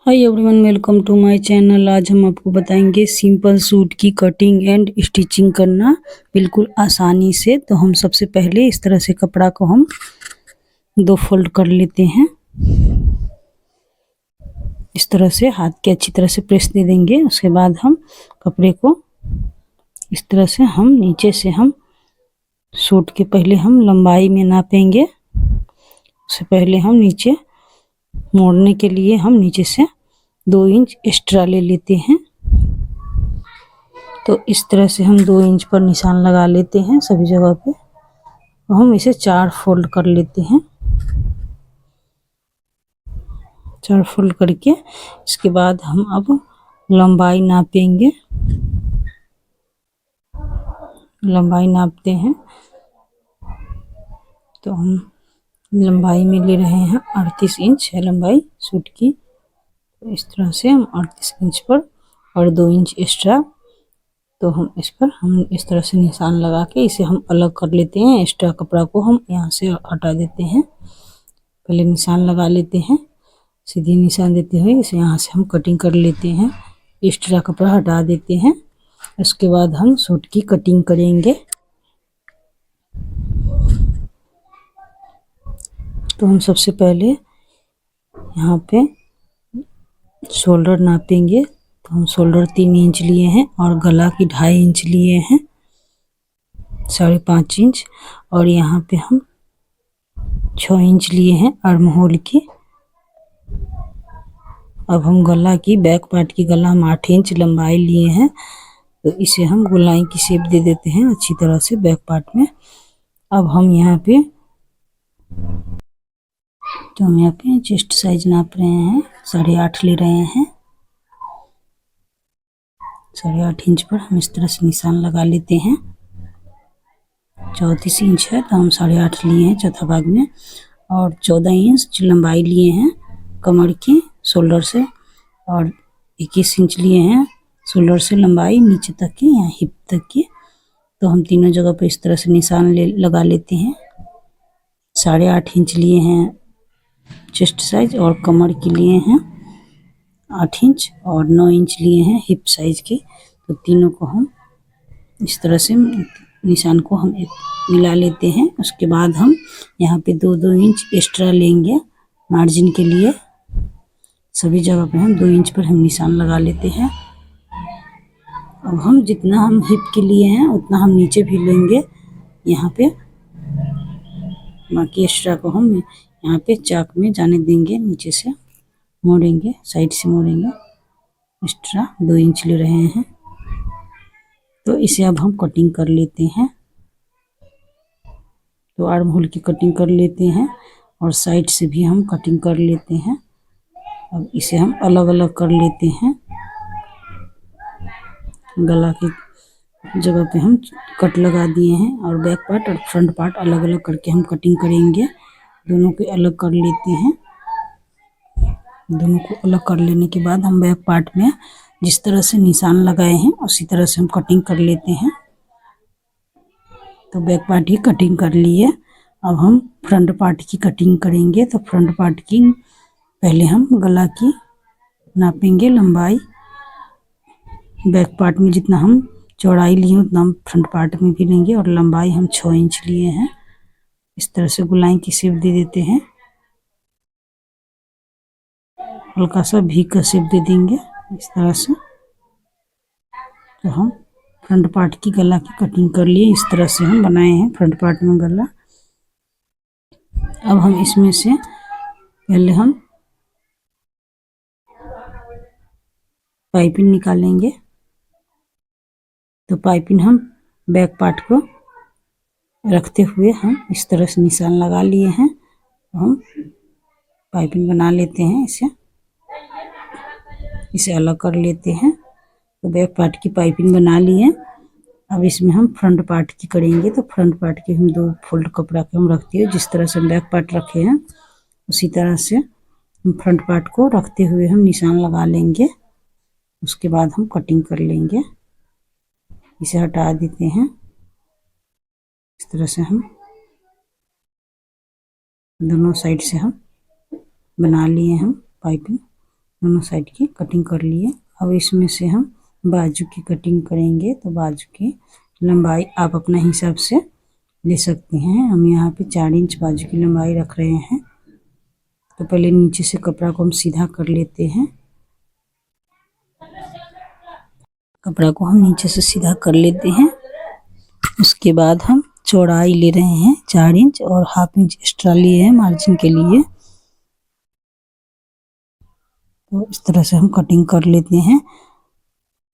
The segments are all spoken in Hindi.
Hi everyone, welcome to my channel. आज हम आपको बताएंगे सिंपल सूट की कटिंग एंड स्टिचिंग करना बिल्कुल आसानी से। तो हम सबसे पहले इस तरह से कपड़ा को हम दो फोल्ड कर लेते हैं। इस तरह से हाथ के अच्छी तरह से प्रेस दे देंगे। उसके बाद हम कपड़े को इस तरह से हम नीचे से हम सूट के पहले हम लंबाई में नापेंगे। उससे पहले हम नीचे मोड़ने के लिए हम नीचे से 2 इंच एक्स्ट्रा ले लेते हैं। तो इस तरह से हम 2 इंच पर निशान लगा लेते हैं सभी जगह पे। तो हम इसे 4 फोल्ड कर लेते हैं। 4 फोल्ड करके इसके बाद हम अब लंबाई नापेंगे। लंबाई नापते हैं तो हम लंबाई में ले रहे हैं 38 इंच है लंबाई सूट की। तो इस तरह से हम 38 इंच पर और 2 इंच एक्स्ट्रा, तो हम इस पर हम इस तरह से निशान लगा के इसे हम अलग कर लेते हैं। एक्स्ट्रा कपड़ा को हम यहाँ से हटा देते हैं। पहले निशान लगा लेते हैं, सीधी निशान देते हुए इसे यहाँ से हम कटिंग कर लेते हैं। एक्स्ट्रा कपड़ा हटा देते हैं। उसके बाद हम सूट की कटिंग करेंगे। तो हम सबसे पहले यहाँ पे शोल्डर नापेंगे। तो हम शोल्डर 3 इंच लिए हैं और गला की 2.5 इंच लिए हैं, 5.5 इंच। और यहाँ पे हम 6 इंच लिए हैं आर्म होल की। अब हम गला की बैक पार्ट की गला हम 8 इंच लंबाई लिए हैं। तो इसे हम गोलाई की शेप दे देते हैं अच्छी तरह से बैक पार्ट में। अब हम यहाँ पे चेस्ट साइज नाप रहे हैं, 8.5 ले रहे हैं। 8.5 इंच पर हम इस तरह से निशान लगा लेते हैं। 34 इंच है तो हम 8.5 लिए हैं चौथा भाग में। और 14 इंच लंबाई लिए हैं कमर की शोल्डर से, और 21 इंच लिए हैं शोल्डर से लंबाई नीचे तक की या हिप तक की। तो हम तीनों जगह पर इस तरह से निशान लगा लेते हैं। 8.5 इंच लिए हैं चेस्ट साइज और कमर के लिए हैं 8 इंच और 9 इंच लिए हैं हिप साइज के। तो तीनों को हम इस तरह से निशान को हम मिला लेते हैं। उसके बाद हम यहाँ पे 2-2 इंच एक्स्ट्रा लेंगे मार्जिन के लिए। सभी जगह पे हम 2 इंच पर हम निशान लगा लेते हैं। अब हम जितना हम हिप के लिए हैं उतना हम नीचे भी लेंगे यहाँ पे। बाकी एक्स्ट्रा को हम यहाँ पे चाक में जाने देंगे, नीचे से मोड़ेंगे, साइड से मोड़ेंगे। एक्स्ट्रा 2 इंच ले रहे हैं। तो इसे अब हम कटिंग कर लेते हैं। तो आर्म होल की कटिंग कर लेते हैं और साइड से भी हम कटिंग कर लेते हैं। अब इसे हम अलग अलग कर लेते हैं। गला की जगह पे हम कट लगा दिए हैं और बैक पार्ट और फ्रंट पार्ट अलग अलग करके हम कटिंग करेंगे। दोनों को अलग कर लेते हैं। दोनों को अलग कर लेने के बाद हम बैक पार्ट में जिस तरह से निशान लगाए हैं उसी तरह से हम कटिंग कर लेते हैं। तो बैक पार्ट की कटिंग कर लिए। अब हम फ्रंट पार्ट की कटिंग करेंगे। तो फ्रंट पार्ट की पहले हम गला की नापेंगे लंबाई। बैक पार्ट में जितना हम चौड़ाई लिए उतना हम फ्रंट पार्ट में भी लेंगे और लंबाई हम 6 इंच लिए हैं। इस तरह से गोलाई की शेप दे देते हैं। हल्का सा भी का शेप दे देंगे इस तरह से। तो हम फ्रंट पार्ट की गला की कटिंग कर लिए। इस तरह से हम बनाए हैं फ्रंट पार्ट में गला। अब हम इसमें से पहले हम पाइपिंग निकालेंगे। तो पाइपिंग हम बैक पार्ट को रखते हुए हम इस तरह से निशान लगा लिए हैं। तो हम पाइपिंग बना लेते हैं। इसे अलग कर लेते हैं। तो बैक पार्ट की पाइपिंग बना लिए। अब इसमें हम फ्रंट पार्ट की करेंगे। तो फ्रंट पार्ट की हम 2 फोल्ड कपड़ा के हम रखते हैं। जिस तरह से हम बैक पार्ट रखे हैं उसी तरह से हम फ्रंट पार्ट को रखते हुए हम निशान लगा लेंगे। उसके बाद हम कटिंग कर लेंगे। इसे हटा देते हैं। इस तरह से हम दोनों साइड से हम बना लिए हम पाइपिंग। दोनों साइड की कटिंग कर लिए। अब इसमें से हम बाजू की कटिंग करेंगे। तो बाजू की लंबाई आप अपने हिसाब से ले सकते हैं। हम यहाँ पे 4 इंच बाजू की लंबाई रख रहे हैं। तो पहले नीचे से कपड़ा को हम सीधा कर लेते हैं। कपड़ा को हम नीचे से सीधा कर लेते हैं। उसके बाद हम चौड़ाई ले रहे हैं 4 इंच और हाफ इंच एक्स्ट्रा लिए हैं मार्जिन के लिए। तो इस तरह से हम कटिंग कर लेते हैं।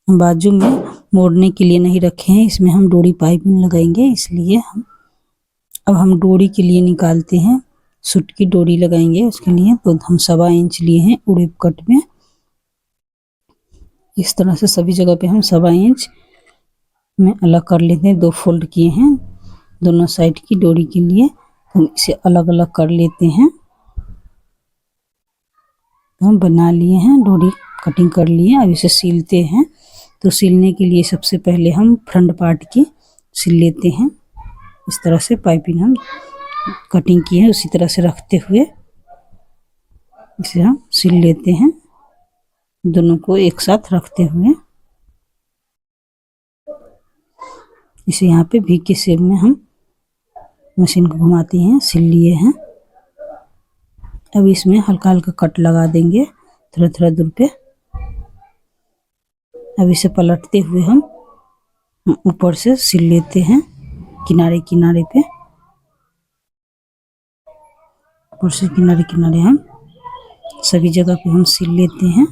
बाजू में मोड़ने के लिए नहीं रखे हैं, इसमें हम डोरी पाइपिंग लगाएंगे, इसलिए अब हम डोरी के लिए निकालते हैं। सूट की डोरी लगाएंगे उसके लिए। तो हम 1.25 इंच लिए हैं उड़ेप कट में। इस तरह से सभी जगह पे हम 1.25 इंच में अलग कर लेते हैं। 2 फोल्ड किए हैं दोनों साइड की डोरी के लिए। हम इसे अलग अलग कर लेते हैं। तो हम बना लिए हैं, डोरी कटिंग कर लिए। अब इसे सिलते हैं। तो सिलने के लिए सबसे पहले हम फ्रंट पार्ट की सिल लेते हैं। इस तरह से पाइपिंग हम कटिंग की है उसी तरह से रखते हुए इसे हम सिल लेते हैं, दोनों को एक साथ रखते हुए। इसे यहाँ पे वी के शेप में हम मशीन को घुमाते हैं। सिल लिए हैं। अब इसमें हल्का हल्का कट लगा देंगे थोड़ा थोड़ा दूर पे। अब इसे पलटते हुए हम ऊपर से सिल लेते हैं किनारे किनारे पे। ऊपर से किनारे किनारे हम सभी जगह पे हम सिल लेते हैं।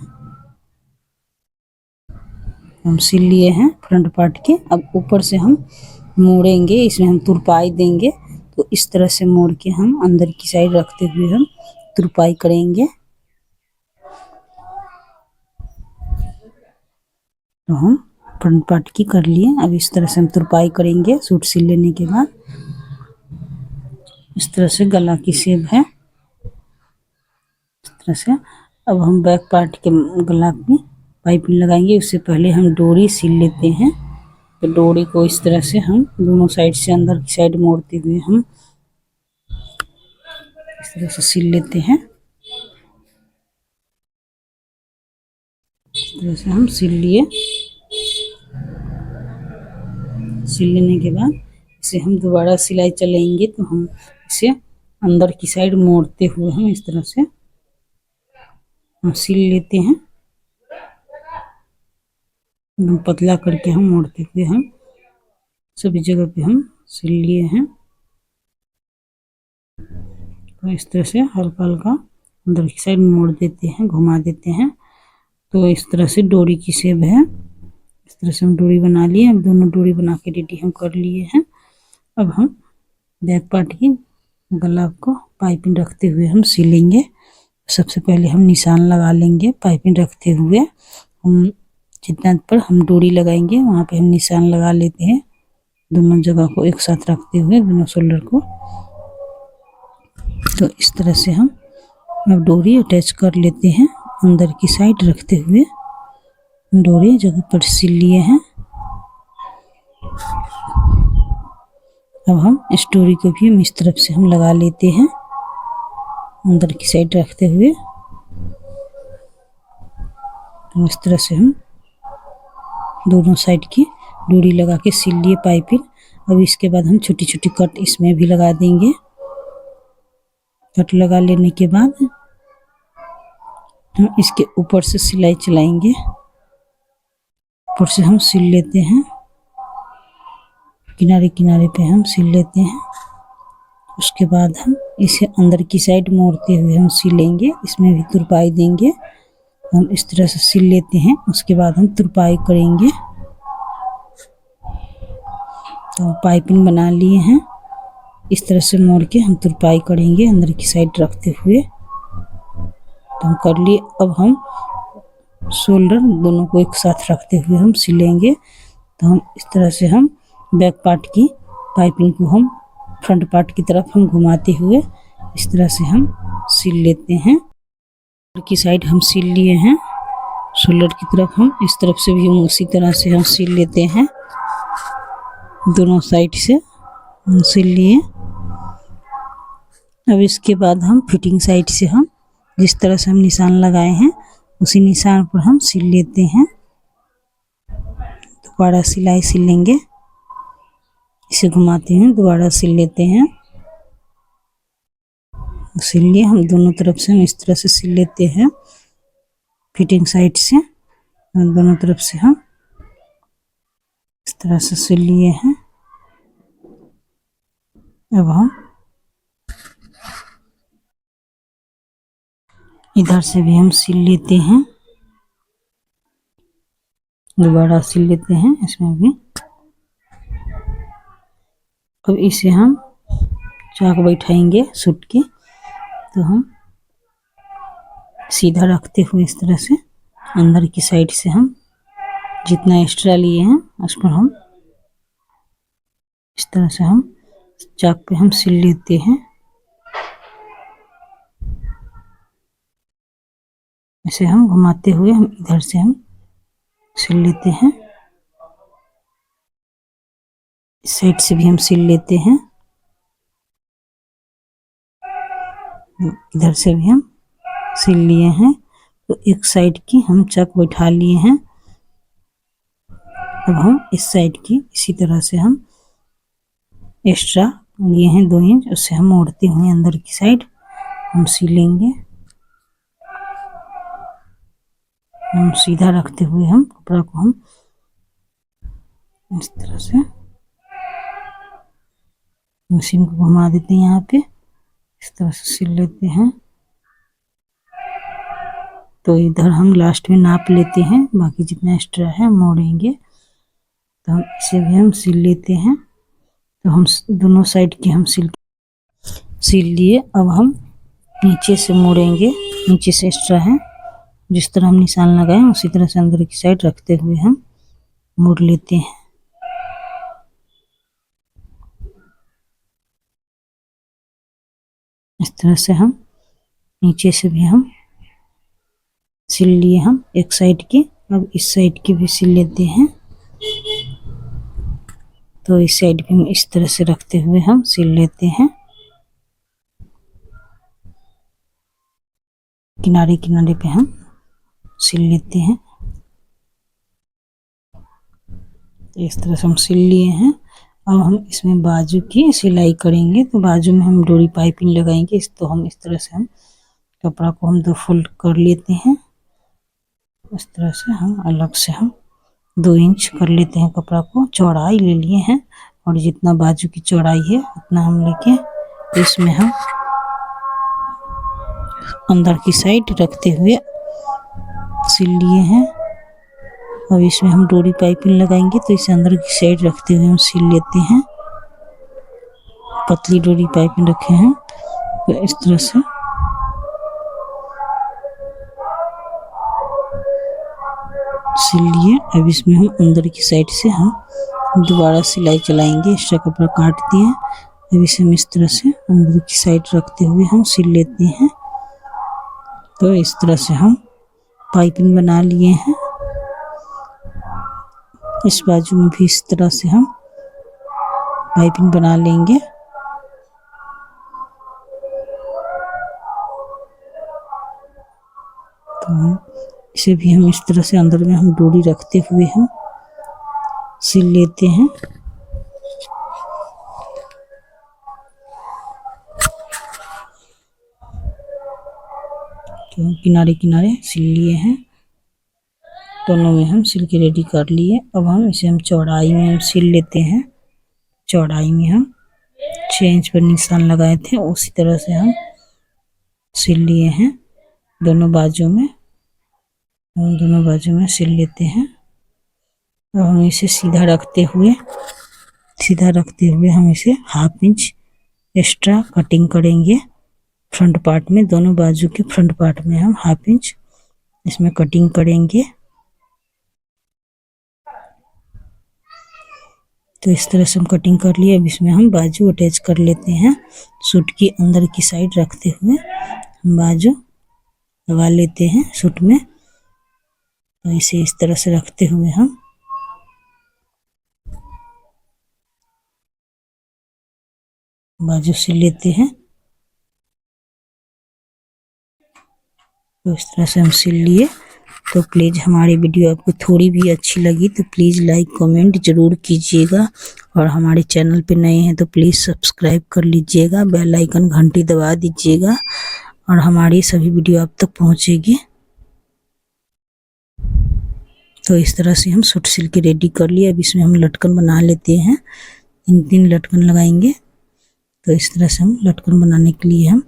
हम सिल लिए हैं फ्रंट पार्ट के। अब ऊपर से हम मोड़ेंगे, इसमें हम तुरपाई देंगे। तो इस तरह से मोड़ के हम अंदर की साइड रखते हुए हम तुरपाई करेंगे। तो हम फ्रंट पार्ट की कर लिए। अब इस तरह से हम तुरपाई करेंगे सूट सिल लेने के बाद। इस तरह से गला की शेप है। इस तरह से अब हम बैक पार्ट के गला की पाइपिंग लगाएंगे। उससे पहले हम डोरी सिल लेते हैं। तो डोरी को इस तरह से हम दोनों साइड से अंदर की साइड मोड़ते हुए हम इस तरह से सिल लेते हैं। इस तरह से हम सिल लिए। सिल लेने के बाद इसे हम दोबारा सिलाई चलाएंगे। तो हम इसे अंदर की साइड मोड़ते हुए हम इस तरह से हम सिल लेते हैं। पतला करके हम मोड़ते हुए हम सभी जगह पे हम सिल लिए हैं। तो इस तरह से हल्का हल्का अंदर की साइड मोड़ देते हैं, घुमा देते हैं। तो इस तरह से डोरी की शेप है। इस तरह से हम डोरी बना लिए। अब दोनों डोरी बना के रेडी हम कर लिए हैं। अब हम बैक पार्ट की गला को पाइपिंग रखते हुए हम सिलेंगे। सबसे पहले हम निशान लगा लेंगे पाइपिंग रखते हुए। हम जितना पर हम डोरी लगाएंगे वहाँ पे हम निशान लगा लेते हैं, दोनों जगह को एक साथ रखते हुए दोनों शोल्डर को। तो इस तरह से हम अब डोरी अटैच कर लेते हैं अंदर की साइड रखते हुए। डोरी जगह पर सिल लिए हैं। अब हम इस डोरी को भी हम इस तरफ से हम लगा लेते हैं अंदर की साइड रखते हुए। तो इस तरह से हम दोनों साइड की डोरी लगा के सिल लिए पाइपिंग। अब इसके बाद हम छोटी छोटी कट इसमें भी लगा देंगे। कट लगा लेने के बाद हम इसके ऊपर से सिलाई चलाएंगे। ऊपर से हम सिल लेते हैं, किनारे किनारे पे हम सिल लेते हैं। उसके बाद हम इसे अंदर की साइड मोड़ते हुए हम सिलेंगे। इसमें भी तुरपाई देंगे। हम इस तरह से सिल लेते हैं। उसके बाद हम तुरपाई करेंगे। तो पाइपिंग बना लिए हैं। इस तरह से मोड़ के हम तुरपाई करेंगे अंदर की साइड रखते हुए। तो हम कर लिए। अब हम शोल्डर दोनों को एक साथ रखते हुए हम सिलेंगे। तो हम इस तरह से हम बैक पार्ट की पाइपिंग को हम फ्रंट पार्ट की तरफ हम घुमाते हुए इस तरह से हम सिल लेते हैं। की साइड हम सिल लिए हैं। शोल्डर की तरफ हम इस तरफ से भी हम उसी तरह से हम सिल लेते हैं। दोनों साइड से हम सिल लिए। अब इसके बाद हम फिटिंग साइड से हम जिस तरह से हम निशान लगाए हैं उसी निशान पर हम सिल लेते हैं। दोबारा सिलाई सिल लेंगे, इसे घुमाते हैं, दोबारा सिल लेते हैं। सिल लिए हम दोनों तरफ से, हम इस तरह से सिल लेते हैं फिटिंग साइड से। दोनों तरफ से हम इस तरह से सिल लिए हैं। अब हम इधर से भी हम सिल लेते हैं, दोबारा सिल लेते हैं इसमें भी। अब इसे हम चाक बैठाएंगे सूट के, तो हम सीधा रखते हुए इस तरह से अंदर की साइड से हम जितना एक्स्ट्रा लिए हैं उस पर हम इस तरह से हम चाक पे हम सिल लेते हैं। ऐसे हम घुमाते हुए हम इधर से हम सिल लेते हैं, इस साइड से भी हम सिल लेते हैं, इधर से भी हम सिल लिए हैं। तो एक साइड की हम चाक बैठा लिए हैं। अब हम इस साइड की इसी तरह से हम एक्स्ट्रा लिए हैं 2 इंच, उससे हम मोड़ते हुए अंदर की साइड हम सिलेंगे। हम सीधा रखते हुए हम कपड़ा को हम इस तरह से मशीन को घुमा देते हैं, यहाँ पे इस तरह से सिल लेते हैं। तो इधर हम लास्ट में नाप लेते हैं, बाकी जितना एक्स्ट्रा है मोड़ेंगे। तो हम इसे भी हम सिल लेते हैं। तो हम दोनों साइड की हम सिल लिए। अब हम नीचे से मोड़ेंगे, नीचे से एक्स्ट्रा है, जिस तरह हम निशान लगाए उसी तरह से अंदर की साइड रखते हुए हम मोड़ लेते हैं। इस तरह से हम नीचे से भी हम सिल लिए हम एक साइड की। अब इस साइड की भी सिल लेते हैं। तो इस साइड भी हम इस तरह से रखते हुए हम सिल लेते हैं। किनारे किनारे पे हम सिल लेते हैं। तो इस तरह से हम सिल लिए हैं। अब हम इसमें बाजू की सिलाई करेंगे। तो बाजू में हम डोरी पाइपिंग लगाएंगे। तो हम इस तरह से हम कपड़ा को हम 2 फोल्ड कर लेते हैं। इस तरह से हम अलग से हम 2 इंच कर लेते हैं कपड़ा को। चौड़ाई ले लिए हैं और जितना बाजू की चौड़ाई है उतना हम लेके इसमें हम अंदर की साइड रखते हुए सिल लिए हैं। अब इसमें हम डोरी पाइपिंग लगाएंगे, तो इसे अंदर की साइड रखते हुए हम सिल लेते हैं। पतली डोरी पाइपिंग रखे हैं, तो इस तरह से सिल लिए। अब इसमें हम अंदर की साइड से हम दोबारा सिलाई चलाएंगे, एक्स्ट्रा कपड़ा काट दिए। अब इसे हम इस तरह से अंदर की साइड रखते हुए हम सिल लेते हैं। तो इस तरह से हम पाइपिंग बना लिए हैं। इस बाजू में भी इस तरह से हम पाइपिंग बना लेंगे। तो हम इसे भी हम इस तरह से अंदर में हम डोरी रखते हुए हम सिल लेते हैं। तो किनारे किनारे सिल लिए हैं, दोनों में हम सिल के रेडी कर लिए। अब हम इसे हम चौड़ाई में हम सिल लेते हैं। चौड़ाई में हम 6 इंच पर निशान लगाए थे, उसी तरह से हम सिल लिए हैं। दोनों बाजू में सिल लेते हैं। और हम इसे सीधा रखते हुए हम इसे 1/2 इंच एक्स्ट्रा कटिंग करेंगे फ्रंट पार्ट में। दोनों बाजू के फ्रंट पार्ट में हम 1/2 इंच इसमें कटिंग करेंगे। तो इस तरह से हम कटिंग कर लिए। अब इसमें हम बाजू अटैच कर लेते हैं। सूट की अंदर की साइड रखते हुए हम बाजू लगा लेते हैं सूट में। तो इसे इस तरह से रखते हुए हम बाजू सिल लेते हैं। तो इस तरह से हम सिल लिए। तो प्लीज़ हमारी वीडियो आपको थोड़ी भी अच्छी लगी तो प्लीज़ लाइक कमेंट ज़रूर कीजिएगा, और हमारे चैनल पे नए हैं तो प्लीज़ सब्सक्राइब कर लीजिएगा, बेल आइकन घंटी दबा दीजिएगा और हमारी सभी वीडियो आप तक पहुंचेगी। तो इस तरह से हम सूट सिल के रेडी कर लिए। अब इसमें हम लटकन बना लेते हैं। 3 लटकन लगाएंगे। तो इस तरह से हम लटकन बनाने के लिए हम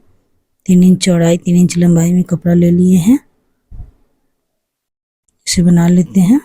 3 इंच चौड़ाई 3 इंच लंबाई में कपड़ा ले लिए हैं, इसे बना लेते हैं।